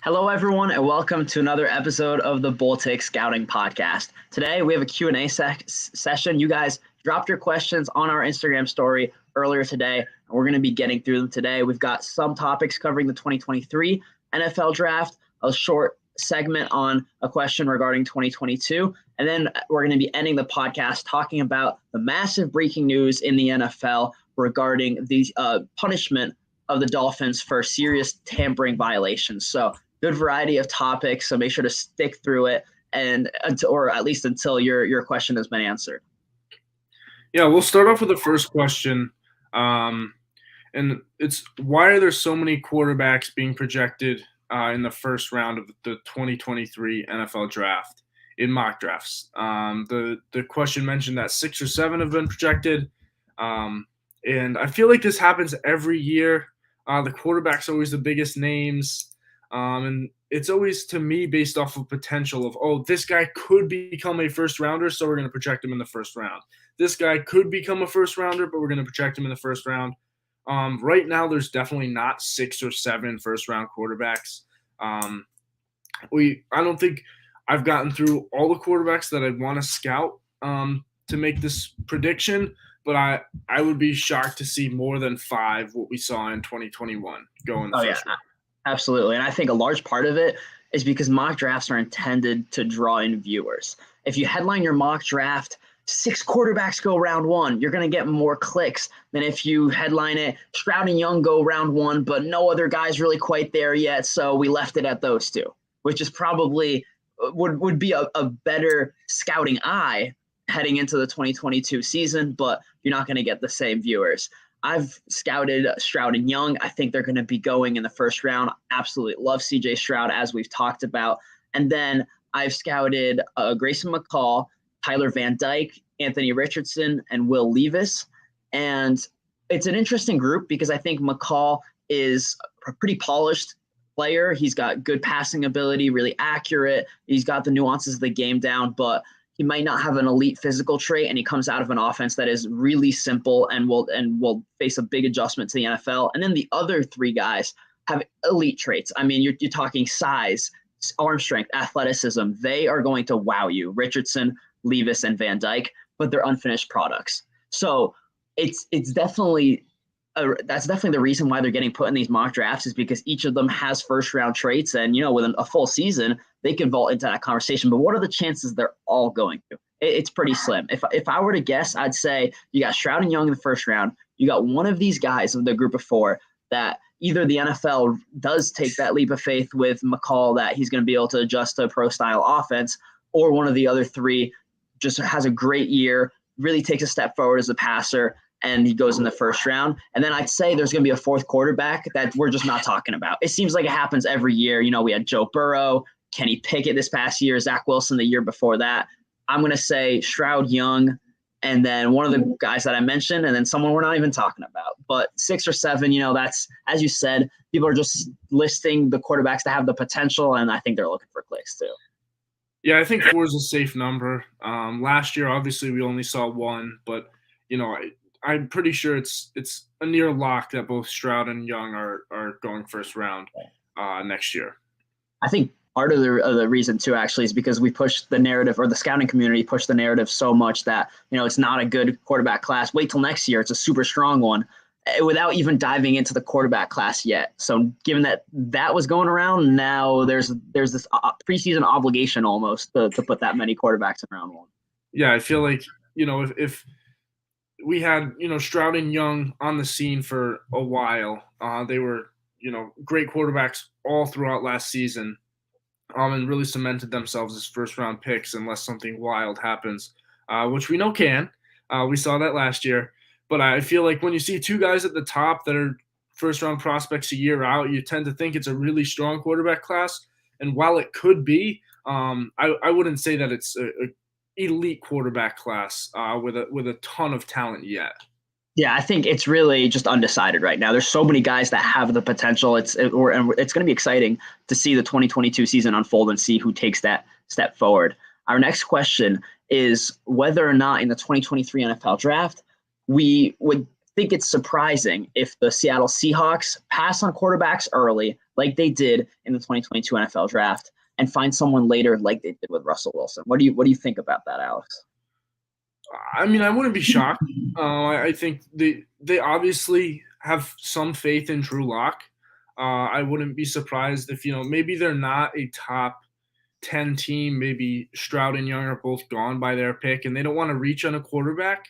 Hello, everyone, and welcome to another episode of the Bull Take Scouting Podcast. Today, we have a Q&A session. You guys dropped your questions on our Instagram story earlier today, and we're going to be getting through them today. We've got some topics covering the 2023 NFL Draft, a short segment on a question regarding 2022, and then we're going to be ending the podcast talking about the massive breaking news in the NFL regarding the punishment of the Dolphins for serious tampering violations. So good variety of topics, so make sure to stick through it or at least until your question has been answered. Yeah, we'll start off with the first question. And it's why are there so many quarterbacks being projected in the first round of the 2023 NFL draft in mock drafts? The question mentioned that 6 or 7 have been projected. And I feel like this happens every year. The quarterback's always the biggest names. And it's always, to me, based off of potential of, oh, this guy could become a first rounder, so we're going to project him in the first round. This guy could become a first rounder, but we're going to project him in the first round. Right now, there's definitely not 6 or 7 first round quarterbacks. I don't think I've gotten through all the quarterbacks that I'd want to scout to make this prediction, but I would be shocked to see more than 5 what we saw in 2021 go in the first round. Absolutely. And I think a large part of it is because mock drafts are intended to draw in viewers. If you headline your mock draft, 6 quarterbacks go round 1, you're going to get more clicks than if you headline it, Stroud and Young go round 1, but no other guys really quite there yet, so we left it at those 2, which is probably would be a better scouting eye heading into the 2022 season, but you're not going to get the same viewers. I've scouted Stroud and Young. I think they're going to be going in the first round. Absolutely love CJ Stroud, as we've talked about. And then I've scouted Grayson McCall, Tyler Van Dyke, Anthony Richardson, and Will Levis. And it's an interesting group because I think McCall is a pretty polished player. He's got good passing ability, really accurate. He's got the nuances of the game down, but he might not have an elite physical trait, and he comes out of an offense that is really simple and will face a big adjustment to the NFL. And then the other 3 guys have elite traits. I mean, you're talking size, arm strength, athleticism. They are going to wow you, Richardson, Levis, and Van Dyke, but they're unfinished products. So it's definitely that's definitely the reason why they're getting put in these mock drafts, is because each of them has first round traits, and within a full season they can vault into that conversation. But what are the chances they're all going to? It's pretty slim. If I were to guess, I'd say you got Stroud and Young in the first round. You got one of these guys of the group of 4 that either the NFL does take that leap of faith with McCall that he's going to be able to adjust to a pro style offense, or one of the other 3 just has a great year, really takes a step forward as a passer, and he goes in the first round. And then I'd say there's going to be a 4th quarterback that we're just not talking about. It seems like it happens every year. We had Joe Burrow, Kenny Pickett this past year, Zach Wilson the year before that. I'm going to say Stroud, Young, and then one of the guys that I mentioned, and then someone we're not even talking about. But 6 or 7, that's, as you said, people are just listing the quarterbacks that have the potential, and I think they're looking for clicks too. Yeah, I think 4 is a safe number. Last year, obviously, we only saw 1, but I'm pretty sure it's a near lock that both Stroud and Young are going first round next year. I think part of the reason too, actually, is because we push the narrative, or the scouting community pushed the narrative so much that it's not a good quarterback class. Wait till next year; it's a super strong one, without even diving into the quarterback class yet. So, given that was going around, now there's this preseason obligation almost to put that many quarterbacks in round 1. Yeah, I feel like if we had Stroud and Young on the scene for a while, they were great quarterbacks all throughout last season. And really cemented themselves as first-round picks unless something wild happens, which we know can. We saw that last year. But I feel like when you see 2 guys at the top that are first-round prospects a year out, you tend to think it's a really strong quarterback class. And while it could be, I wouldn't say that it's an elite quarterback class with a ton of talent yet. Yeah, I think it's really just undecided right now. There's so many guys that have the potential. It's going to be exciting to see the 2022 season unfold and see who takes that step forward. Our next question is whether or not in the 2023 NFL draft we would think it's surprising if the Seattle Seahawks pass on quarterbacks early, like they did in the 2022 NFL draft, and find someone later, like they did with Russell Wilson. What do you think about that, Alex? I mean, I wouldn't be shocked. I think they obviously have some faith in Drew Lock. I wouldn't be surprised if, maybe they're not a top 10 team. Maybe Stroud and Young are both gone by their pick, and they don't want to reach on a quarterback.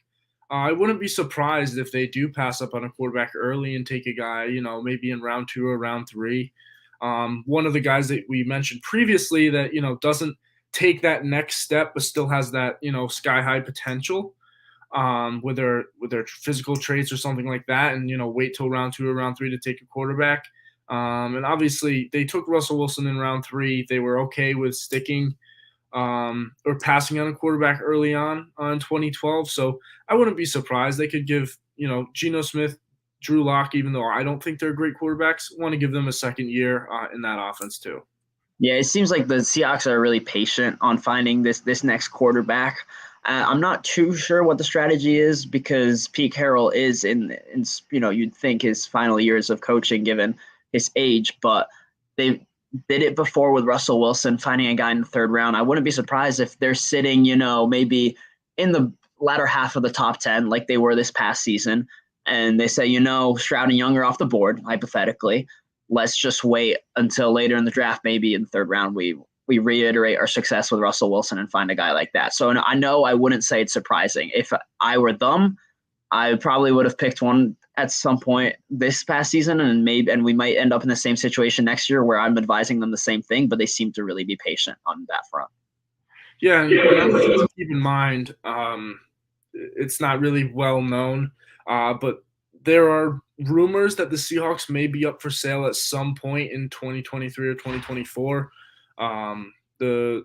I wouldn't be surprised if they do pass up on a quarterback early and take a guy, maybe in round 2 or round 3. One of the guys that we mentioned previously that, doesn't take that next step but still has that, sky high potential with their physical traits or something like that, and, wait till round 2 or round 3 to take a quarterback. And obviously they took Russell Wilson in round 3. They were okay with sticking or passing on a quarterback early on in 2012. So I wouldn't be surprised. They could give, Geno Smith, Drew Lock, even though I don't think they're great quarterbacks, want to give them a second year in that offense too. Yeah, it seems like the Seahawks are really patient on finding this next quarterback. I'm not too sure what the strategy is because Pete Carroll is in you'd think his final years of coaching given his age, but they did it before with Russell Wilson, finding a guy in the 3rd round. I wouldn't be surprised if they're sitting, maybe in the latter half of the top 10 like they were this past season. And they say, Stroud and Young are off the board, hypothetically. Let's just wait until later in the draft, maybe in the 3rd round, we reiterate our success with Russell Wilson and find a guy like that. So I know I wouldn't say it's surprising. If I were them, I probably would have picked one at some point this past season, and we might end up in the same situation next year where I'm advising them the same thing, but they seem to really be patient on that front. Yeah, and another thing to keep in mind, it's not really well known, but there are rumors that the Seahawks may be up for sale at some point in 2023 or 2024. The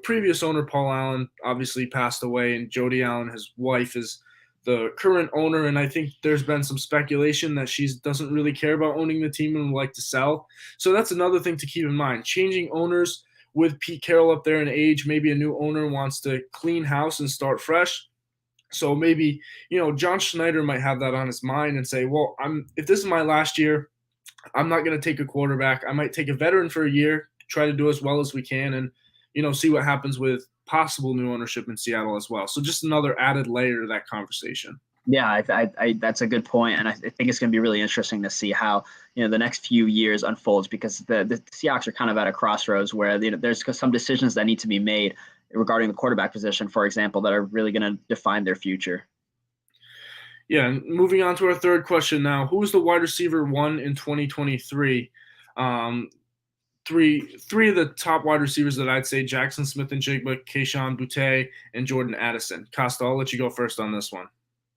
previous owner, Paul Allen, obviously passed away, and Jody Allen, his wife, is the current owner, and I think there's been some speculation that she doesn't really care about owning the team and would like to sell. So that's another thing to keep in mind. Changing owners with Pete Carroll up there in age, maybe a new owner wants to clean house and start fresh. So maybe, John Schneider might have that on his mind and say, well, if this is my last year, I'm not going to take a quarterback. I might take a veteran for a year, try to do as well as we can, and, see what happens with possible new ownership in Seattle as well. So just another added layer to that conversation. Yeah, I that's a good point, and I think it's going to be really interesting to see how the next few years unfolds because the Seahawks are kind of at a crossroads where there's some decisions that need to be made regarding the quarterback position, for example, that are really going to define their future. Yeah, and moving on to our 3rd question now. Who is the wide receiver 1 in 2023? Three of the top wide receivers that I'd say: Jackson Smith-Njigba, Kayshon Boutte, and Jordan Addison. Costa, I'll let you go first on this one.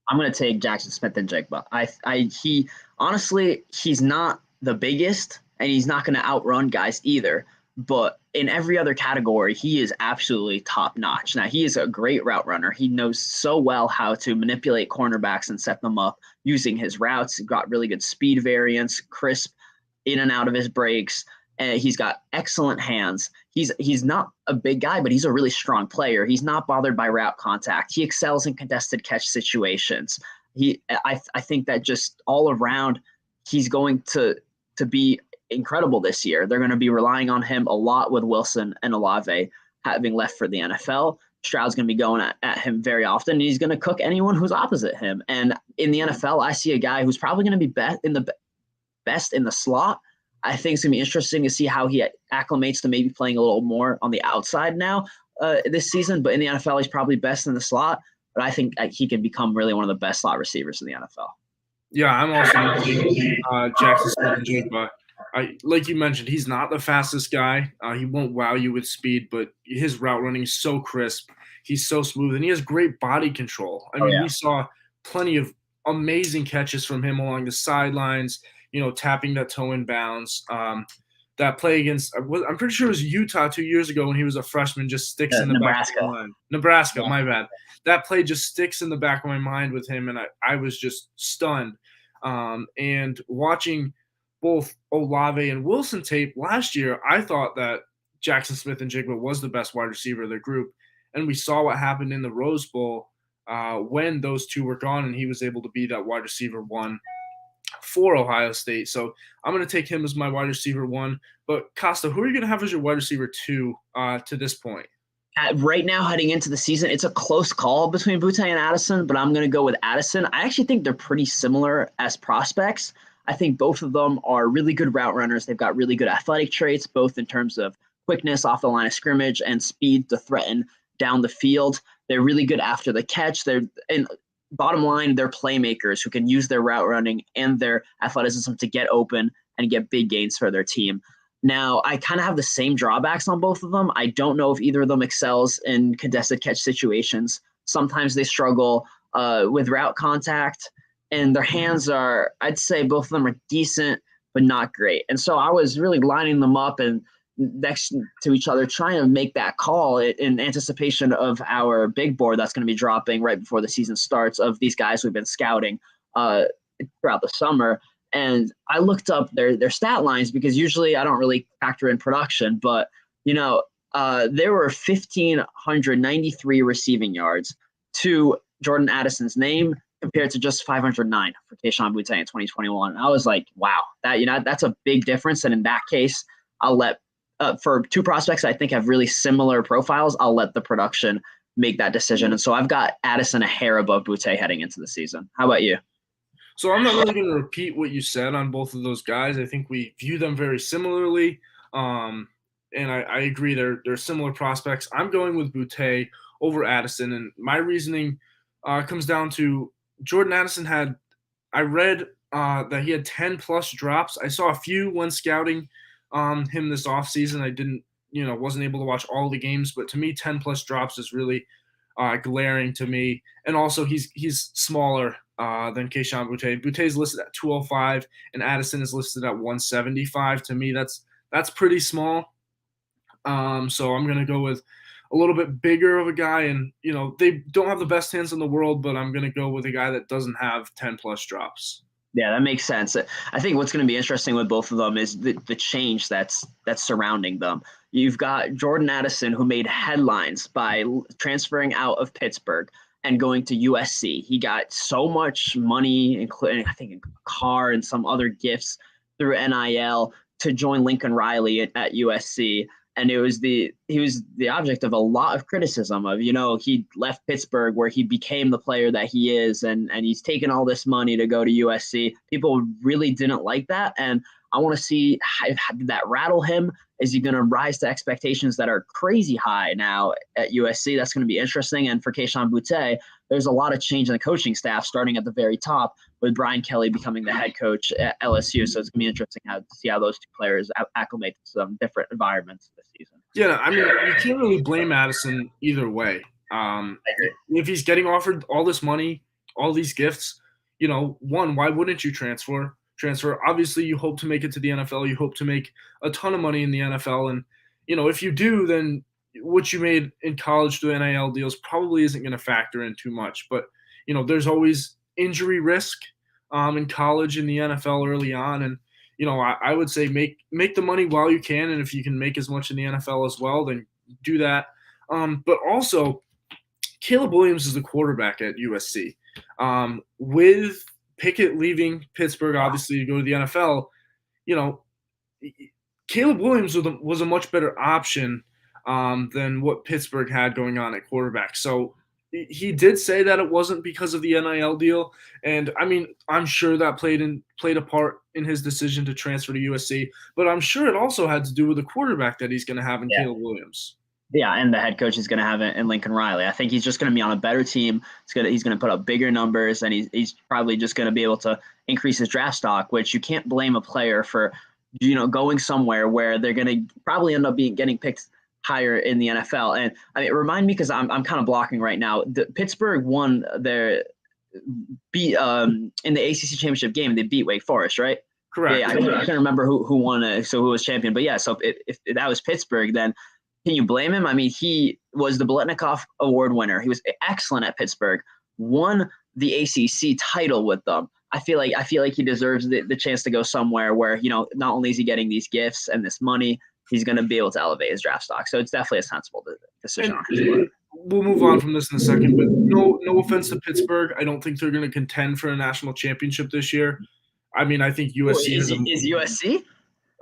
I'm going to take Jackson Smith-Njigba. He honestly, he's not the biggest, and he's not going to outrun guys either. But in every other category, he is absolutely top notch. Now, he is a great route runner. He knows so well how to manipulate cornerbacks and set them up using his routes. He's got really good speed variance, crisp in and out of his breaks. And he's got excellent hands. He's not a big guy, but he's a really strong player. He's not bothered by route contact. He excels in contested catch situations. I think that just all around, he's going to be incredible this year. They're going to be relying on him a lot with Wilson and Olave having left for the NFL. Stroud's going to be going at him very often, and he's going to cook anyone who's opposite him. And in the NFL, I see a guy who's probably going to be best in the slot. I think it's going to be interesting to see how he acclimates to maybe playing a little more on the outside now this season. But in the NFL, he's probably best in the slot. But I think he can become really one of the best slot receivers in the NFL. Yeah, I'm also going to take Jackson Smith-Njigba. Like you mentioned, he's not the fastest guy. He won't wow you with speed, but his route running is so crisp. He's so smooth, and he has great body control. We saw plenty of amazing catches from him along the sidelines, tapping that toe in bounds. That play against, I'm pretty sure it was Utah 2 years ago when he was a freshman, just sticks in the Nebraska. back of my mind. Nebraska, my bad. That play just sticks in the back of my mind with him, and I was just stunned. And watching both Olave and Wilson tape last year, I thought that Jackson Smith-Njigba was the best wide receiver of their group. And we saw what happened in the Rose Bowl when those two were gone, and he was able to be that wide receiver one for Ohio State. So I'm going to take him as my wide receiver one. But Costa, who are you going to have as your wide receiver two to this point? Right now, heading into the season, it's a close call between Boutte and Addison, but I'm going to go with Addison. I actually think they're pretty similar as prospects. I think both of them are really good route runners. They've got really good athletic traits, both in terms of quickness off the line of scrimmage and speed to threaten down the field. They're really good after the catch. And bottom line, they're playmakers who can use their route running and their athleticism to get open and get big gains for their team. Now, I kind of have the same drawbacks on both of them. I don't know if either of them excels in contested catch situations. Sometimes they struggle with route contact, and their hands are, I'd say both of them are decent, but not great. And so I was really lining them up and next to each other, trying to make that call in anticipation of our big board that's going to be dropping right before the season starts of these guys we've been scouting throughout the summer. And I looked up their stat lines because usually I don't really factor in production, but there were 1,593 receiving yards to Jordan Addison's name compared to just 509 for Kayshon Boutte in 2021. And I was like, wow, that's a big difference. And in that case, I'll let for two prospects I think have really similar profiles, I'll let the production make that decision. And so I've got Addison a hair above Boutte heading into the season. How about you? So I'm not really going to repeat what you said on both of those guys. I think we view them very similarly, and I agree they're similar prospects. I'm going with Boutte over Addison, and my reasoning comes down to Jordan Addison I read that he had 10-plus drops. I saw a few when scouting him this offseason. I wasn't able to watch all the games, but to me, 10-plus drops is really glaring to me. And also, he's smaller than Kayshon Boutte. Boutte's listed at 205, and Addison is listed at 175. To me, that's pretty small. So I'm going to go with a little bit bigger of a guy, and they don't have the best hands in the world, but I'm going to go with a guy that doesn't have 10-plus drops. Yeah, that makes sense. I think what's going to be interesting with both of them is the change that's surrounding them. You've got Jordan Addison, who made headlines by transferring out of Pittsburgh and going to USC. He got so much money, including I think a car and some other gifts through NIL to join Lincoln Riley at USC. And he was the object of a lot of criticism of, he left Pittsburgh where he became the player that he is, and he's taken all this money to go to USC. People really didn't like that. And I want to see how did that rattle him? Is he going to rise to expectations that are crazy high now at USC? That's going to be interesting. And for Kayshon Boutte, there's a lot of change in the coaching staff starting at the very top with Brian Kelly becoming the head coach at LSU. So it's going to be interesting to see how those two players acclimate to some different environments this season. Yeah, I mean, you can't really blame Addison either way. If he's getting offered all this money, all these gifts, one, why wouldn't you transfer? Obviously, you hope to make it to the NFL. You hope to make a ton of money in the NFL. And, if you do, then what you made in college through NIL deals probably isn't going to factor in too much. But, there's always injury risk in college and the NFL early on. And, I would say make the money while you can. And if you can make as much in the NFL as well, then do that. But also, Caleb Williams is the quarterback at USC. With Pickett leaving Pittsburgh, obviously, to go to the NFL, Caleb Williams was a much better option than what Pittsburgh had going on at quarterback. So he did say that it wasn't because of the NIL deal. And, I mean, I'm sure that played a part in his decision to transfer to USC. But I'm sure it also had to do with the quarterback that he's going to have in Caleb Williams. Yeah, and the head coach is going to have it in Lincoln Riley. I think he's just going to be on a better team. He's going to put up bigger numbers, and he's probably just going to be able to increase his draft stock, which you can't blame a player for, going somewhere where they're going to probably end up getting picked higher in the NFL. And I mean, remind me, because I'm kind of blocking right now. Pittsburgh won their beat in the ACC championship game. They beat Wake Forest, right? Correct. Yeah, I can't remember who won it, so who was champion. But yeah, so if that was Pittsburgh, then can you blame him? I mean, he was the Biletnikoff Award winner. He was excellent at Pittsburgh, won the ACC title with them. I feel like he deserves the chance to go somewhere where, not only is he getting these gifts and this money, he's going to be able to elevate his draft stock. So it's definitely a sensible decision on his part. we'll move on from this in a second, but no offense to Pittsburgh. I don't think they're going to contend for a national championship this year. I mean, I think Ooh, USC has is USC?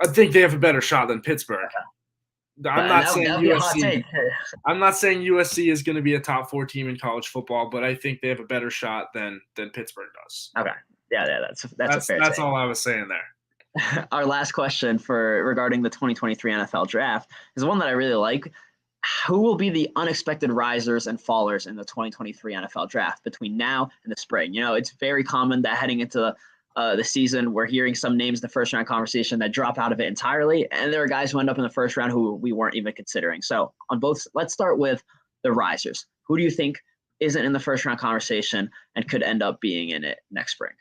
I think they have a better shot than Pittsburgh. I'm not That saying would be a hot USC. take. I'm not saying USC is going to be a top 4 team in college football, but I think they have a better shot than Pittsburgh does. Okay, yeah, that's a fair That's take. all I was saying there. Our last question for regarding the 2023 NFL draft is one that I really like. Who will be the unexpected risers and fallers in the 2023 NFL draft between now and the spring? You know, it's very common that heading into the season, we're hearing some names in the first round conversation that drop out of it entirely. And there are guys who end up in the first round who we weren't even considering. So on both, let's start with the risers. Who do you think isn't in the first round conversation and could end up being in it next spring?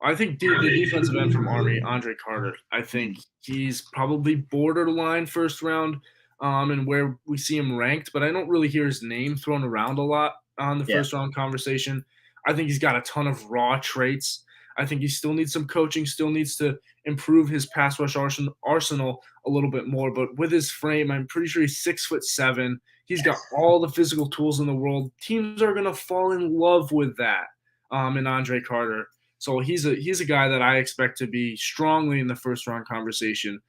I think the defensive end from Army, Andre Carter, I think he's probably borderline first round and where we see him ranked, but I don't really hear his name thrown around a lot on the first round conversation. I think he's got a ton of raw traits. I think he still needs some coaching, still needs to improve his pass rush arsenal a little bit more. But with his frame, I'm pretty sure he's 6'7". He's got all the physical tools in the world. Teams are going to fall in love with that in Andre Carter. So he's a guy that I expect to be strongly in the first round conversation,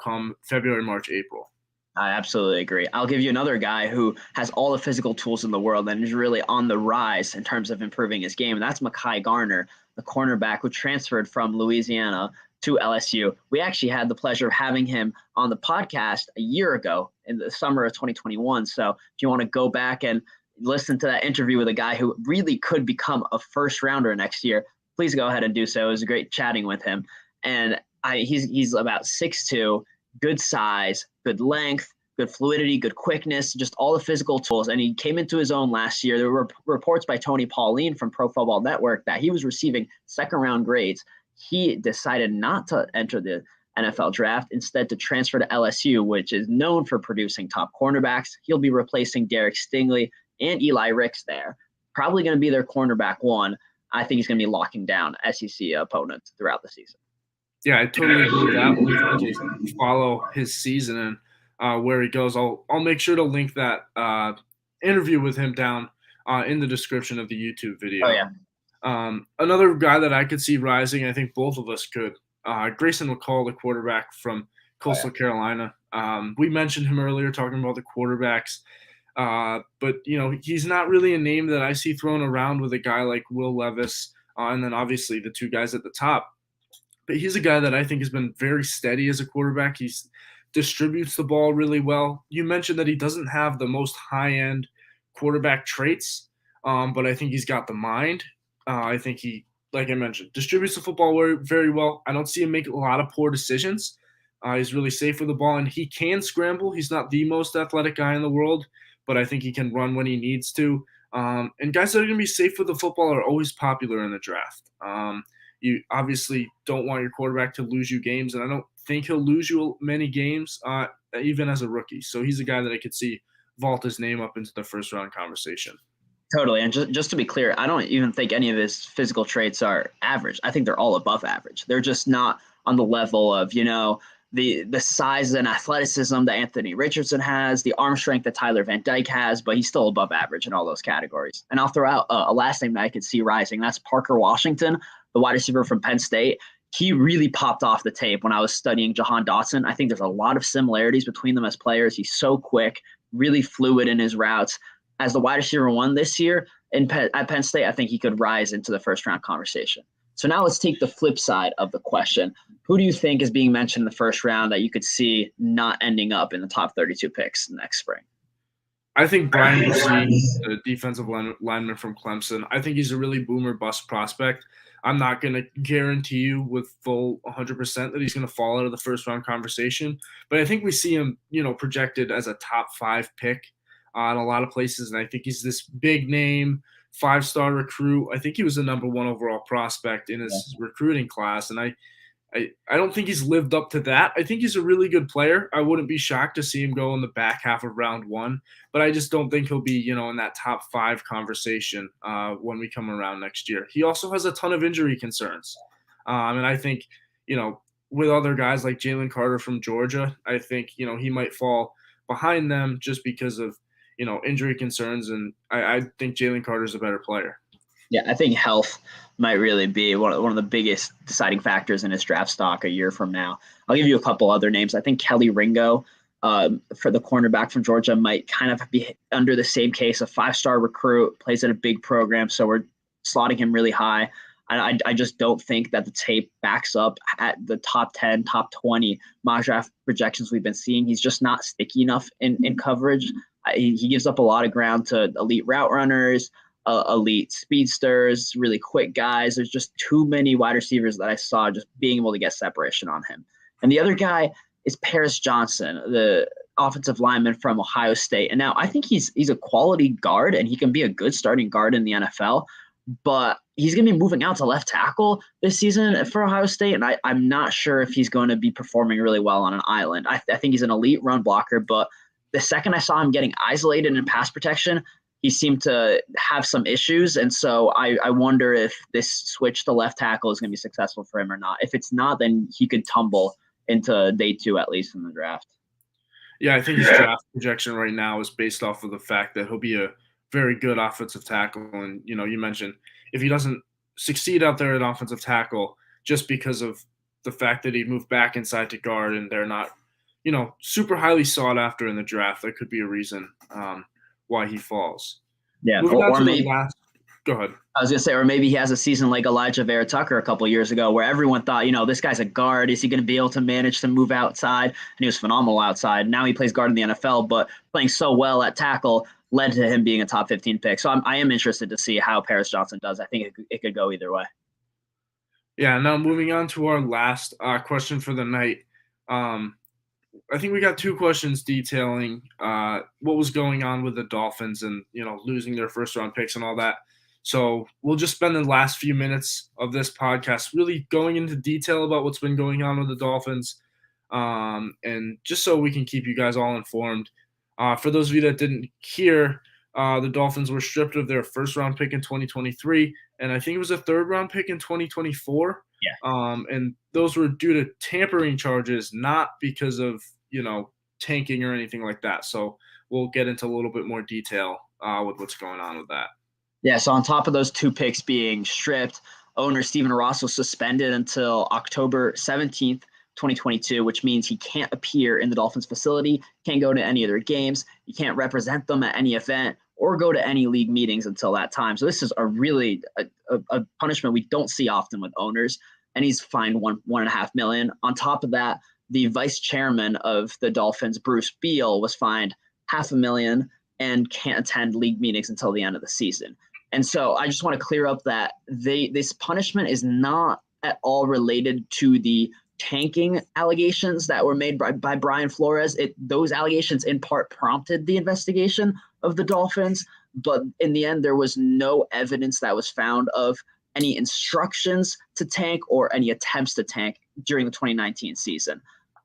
come February, March, April. I absolutely agree. I'll give you another guy who has all the physical tools in the world and is really on the rise in terms of improving his game. And that's Makai Garner, the cornerback who transferred from Louisiana to LSU. We actually had the pleasure of having him on the podcast a year ago in the summer of 2021. So if you want to go back and listen to that interview with a guy who really could become a first rounder next year, please go ahead and do so. It was great chatting with him. And he's about 6'2", good size, good length, good fluidity, good quickness, just all the physical tools. And he came into his own last year. There were reports by Tony Pauline from Pro Football Network that he was receiving second-round grades. He decided not to enter the NFL draft, instead to transfer to LSU, which is known for producing top cornerbacks. He'll be replacing Derek Stingley and Eli Ricks there. Probably going to be their cornerback one. I think he's going to be locking down SEC opponents throughout the season. Yeah, I totally agree with that. We'll follow his season and where he goes. I'll make sure to link that interview with him down in the description of the YouTube video. Oh, yeah. Another guy that I could see rising, I think both of us could, Grayson McCall, the quarterback from Coastal Carolina. We mentioned him earlier talking about the quarterbacks. But, he's not really a name that I see thrown around with a guy like Will Levis and then obviously the two guys at the top. But he's a guy that I think has been very steady as a quarterback. He distributes the ball really well. You mentioned that he doesn't have the most high-end quarterback traits, but I think he's got the mind. I think he, like I mentioned, distributes the football very, very well. I don't see him make a lot of poor decisions. He's really safe with the ball, and he can scramble. He's not the most athletic guy in the world, but I think he can run when he needs to. And guys that are going to be safe with the football are always popular in the draft. You obviously don't want your quarterback to lose you games, and I don't think he'll lose you many games, even as a rookie. So he's a guy that I could see vault his name up into the first-round conversation. Totally. And just to be clear, I don't even think any of his physical traits are average. I think they're all above average. They're just not on the level of, the size and athleticism that Anthony Richardson has, the arm strength that Tyler Van Dyke has, but he's still above average in all those categories. And I'll throw out a last name that I could see rising. That's Parker Washington, the wide receiver from Penn State. He really popped off the tape when I was studying Jahan Dotson. I think there's a lot of similarities between them as players. He's so quick, really fluid in his routes. As the wide receiver one this year at Penn State, I think he could rise into the first-round conversation. So now let's take the flip side of the question. Who do you think is being mentioned in the first round that you could see not ending up in the top 32 picks next spring? I think Brian Lucene, the defensive lineman from Clemson, I think he's a really boomer bust prospect. I'm not going to guarantee you with full 100% that he's going to fall out of the first round conversation, but I think we see him, projected as a top 5 pick in a lot of places, and I think he's this big name, 5-star recruit. I think he was the number 1 overall prospect in his recruiting class, and I don't think he's lived up to that. I think he's a really good player. I wouldn't be shocked to see him go in the back half of round 1, but I just don't think he'll be, in that top 5 conversation when we come around next year. He also has a ton of injury concerns. And I think, with other guys like Jalen Carter from Georgia, I think, he might fall behind them just because of, injury concerns, and I think Jalen Carter's a better player. Yeah, I think health might really be one of the biggest deciding factors in his draft stock a year from now. I'll give you a couple other names. I think Kelly Ringo, for the cornerback from Georgia, might kind of be under the same case. A 5-star recruit, plays at a big program, so we're slotting him really high. I just don't think that the tape backs up at the top 10, top 20 mock draft projections we've been seeing. He's just not sticky enough in coverage. He gives up a lot of ground to elite route runners, elite speedsters, really quick guys. There's just too many wide receivers that I saw just being able to get separation on him. And the other guy is Paris Johnson, the offensive lineman from Ohio State. And now I think he's a quality guard, and he can be a good starting guard in the NFL. But he's going to be moving out to left tackle this season for Ohio State, and I'm not sure if he's going to be performing really well on an island. I think he's an elite run blocker, but the second I saw him getting isolated in pass protection, he seemed to have some issues, and so I wonder if this switch to left tackle is going to be successful for him or not. If it's not, then he could tumble into day 2 at least in the draft. Yeah, I think his draft projection right now is based off of the fact that he'll be a very good offensive tackle. And, you mentioned if he doesn't succeed out there at offensive tackle just because of the fact that he moved back inside to guard and they're not, super highly sought after in the draft, that could be a reason why he falls. Yeah, or maybe go ahead. I was going to say, or maybe he has a season like Elijah Vera Tucker a couple of years ago where everyone thought, this guy's a guard. Is he going to be able to manage to move outside? And he was phenomenal outside. Now he plays guard in the NFL, but playing so well at tackle led to him being a top 15 pick. So I am interested to see how Paris Johnson does. I think it could go either way. Yeah, now moving on to our last question for the night. I think we got 2 questions detailing what was going on with the Dolphins and, losing their first-round picks and all that. So we'll just spend the last few minutes of this podcast really going into detail about what's been going on with the Dolphins, and just so we can keep you guys all informed. For those of you that didn't hear, the Dolphins were stripped of their first-round pick in 2023, and I think it was a third-round pick in 2024. Yeah. And those were due to tampering charges, not because of, tanking or anything like that. So we'll get into a little bit more detail with what's going on with that. Yeah, so on top of those 2 picks being stripped, owner Stephen Ross was suspended until October 17th, 2022, which means he can't appear in the Dolphins facility, can't go to any of their games, he can't represent them at any event, or go to any league meetings until that time. So this is a really a punishment we don't see often with owners, and he's fined $1.5 million. On top of that, the vice chairman of the Dolphins, Bruce Beal, was fined $500,000 and can't attend league meetings until the end of the season. And so I just want to clear up that this punishment is not at all related to the tanking allegations that were made by Brian Flores. Those allegations in part prompted the investigation of the Dolphins, but in the end, there was no evidence that was found of any instructions to tank or any attempts to tank during the 2019 season.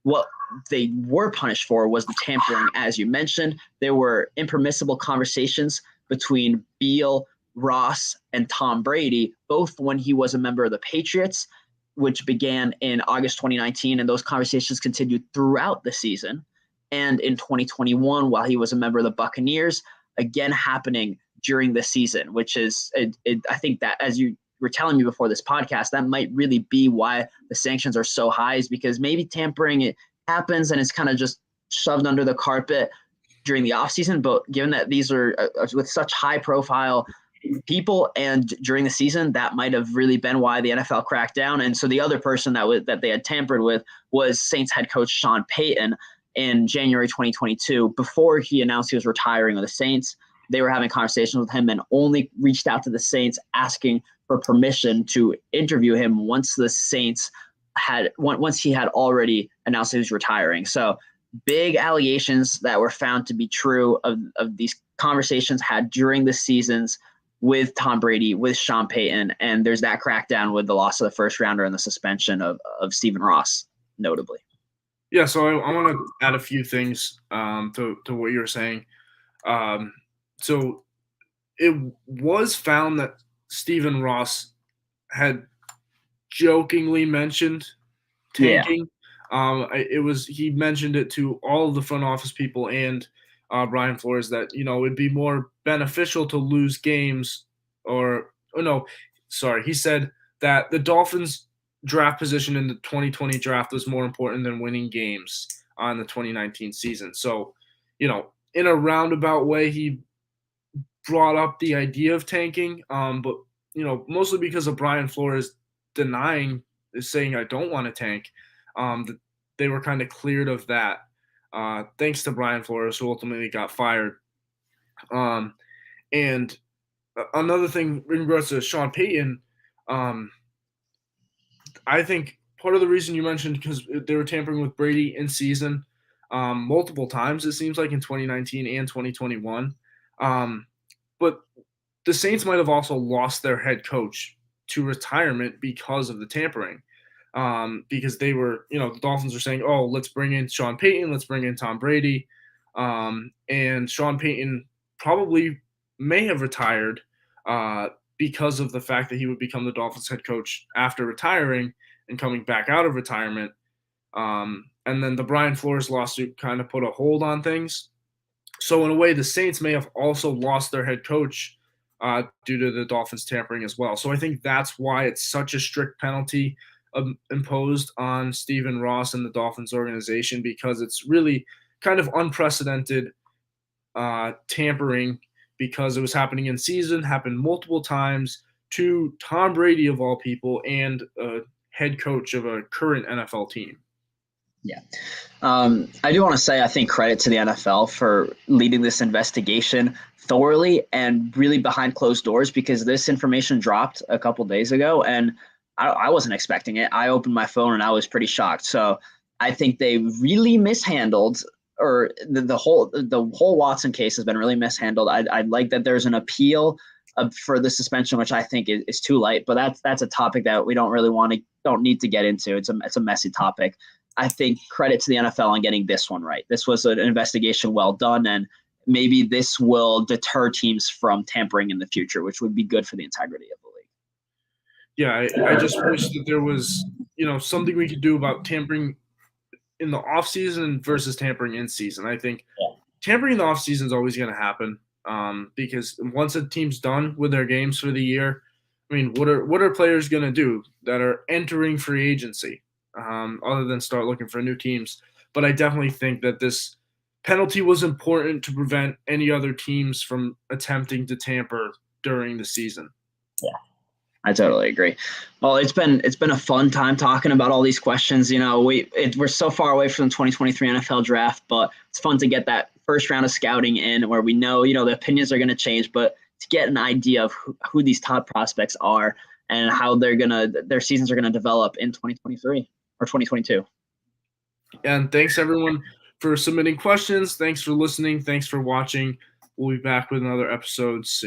What they were punished for was the tampering, as you mentioned. There were impermissible conversations between Beal, Ross, and Tom Brady, both when he was a member of the Patriots, which began in August 2019, and those conversations continued throughout the season. And in 2021, while he was a member of the Buccaneers, again happening during the season, which is, I think that, as you were telling me before this podcast, that might really be why the sanctions are so high, is because maybe tampering, it happens and it's kind of just shoved under the carpet during the offseason. But given that these are with such high profile people and during the season, that might have really been why the NFL cracked down. And so the other person that they had tampered with was Saints head coach Sean Payton in January 2022. Before he announced he was retiring with the Saints, they were having conversations with him and only reached out to the Saints asking for permission to interview him once he had already announced he was retiring. So big allegations that were found to be true of these conversations had during the seasons with Tom Brady, with Sean Payton, and there's that crackdown with the loss of the first rounder and the suspension of Stephen Ross, notably. Yeah, so I want to add a few things to what you're saying. So it was found that Stephen Ross had jokingly mentioned tanking. Yeah. He mentioned it to all of the front office people and Brian Flores, that, it'd be more beneficial to lose games he said that the Dolphins draft position in the 2020 draft was more important than winning games on the 2019 season. So, in a roundabout way, he brought up the idea of tanking, but, mostly because of Brian Flores saying, I don't want to tank, they were kind of cleared of that, thanks to Brian Flores, who ultimately got fired. And another thing in regards to Sean Payton, I think part of the reason you mentioned, because they were tampering with Brady in season multiple times, it seems like, in 2019 and 2021. But the Saints might have also lost their head coach to retirement because of the tampering. Because they were, the Dolphins were saying, oh, let's bring in Sean Payton, let's bring in Tom Brady. And Sean Payton probably may have retired because of the fact that he would become the Dolphins head coach after retiring and coming back out of retirement. And then the Brian Flores lawsuit kind of put a hold on things. So in a way, the Saints may have also lost their head coach due to the Dolphins tampering as well. So I think that's why it's such a strict penalty imposed on Stephen Ross and the Dolphins organization, because it's really kind of unprecedented tampering, because it was happening in season, happened multiple times to Tom Brady of all people and a head coach of a current NFL team. Yeah. I do want to say, I think credit to the NFL for leading this investigation thoroughly and really behind closed doors, because this information dropped a couple days ago and I wasn't expecting it. I opened my phone and I was pretty shocked. So I think they really mishandled, or the whole Watson case has been really mishandled. I like that there's an appeal for the suspension, which I think is too light, but that's a topic that we don't need to get into. It's a messy topic. I think credit to the NFL on getting this one right. This was an investigation well done, and maybe this will deter teams from tampering in the future, which would be good for the integrity of the league. Yeah, I just wish that there was, something we could do about tampering in the off season versus tampering in season. I think tampering in the off season is always going to happen, because once a team's done with their games for the year, I mean, what are players going to do that are entering free agency, other than start looking for new teams? But I definitely think that this penalty was important to prevent any other teams from attempting to tamper during the season. Yeah, I totally agree. Well, it's been a fun time talking about all these questions. We're so far away from the 2023 NFL draft, but it's fun to get that first round of scouting in, where we know, the opinions are going to change, but to get an idea of who these top prospects are and how their seasons are going to develop in 2023 or 2022. And thanks everyone for submitting questions. Thanks for listening. Thanks for watching. We'll be back with another episode soon.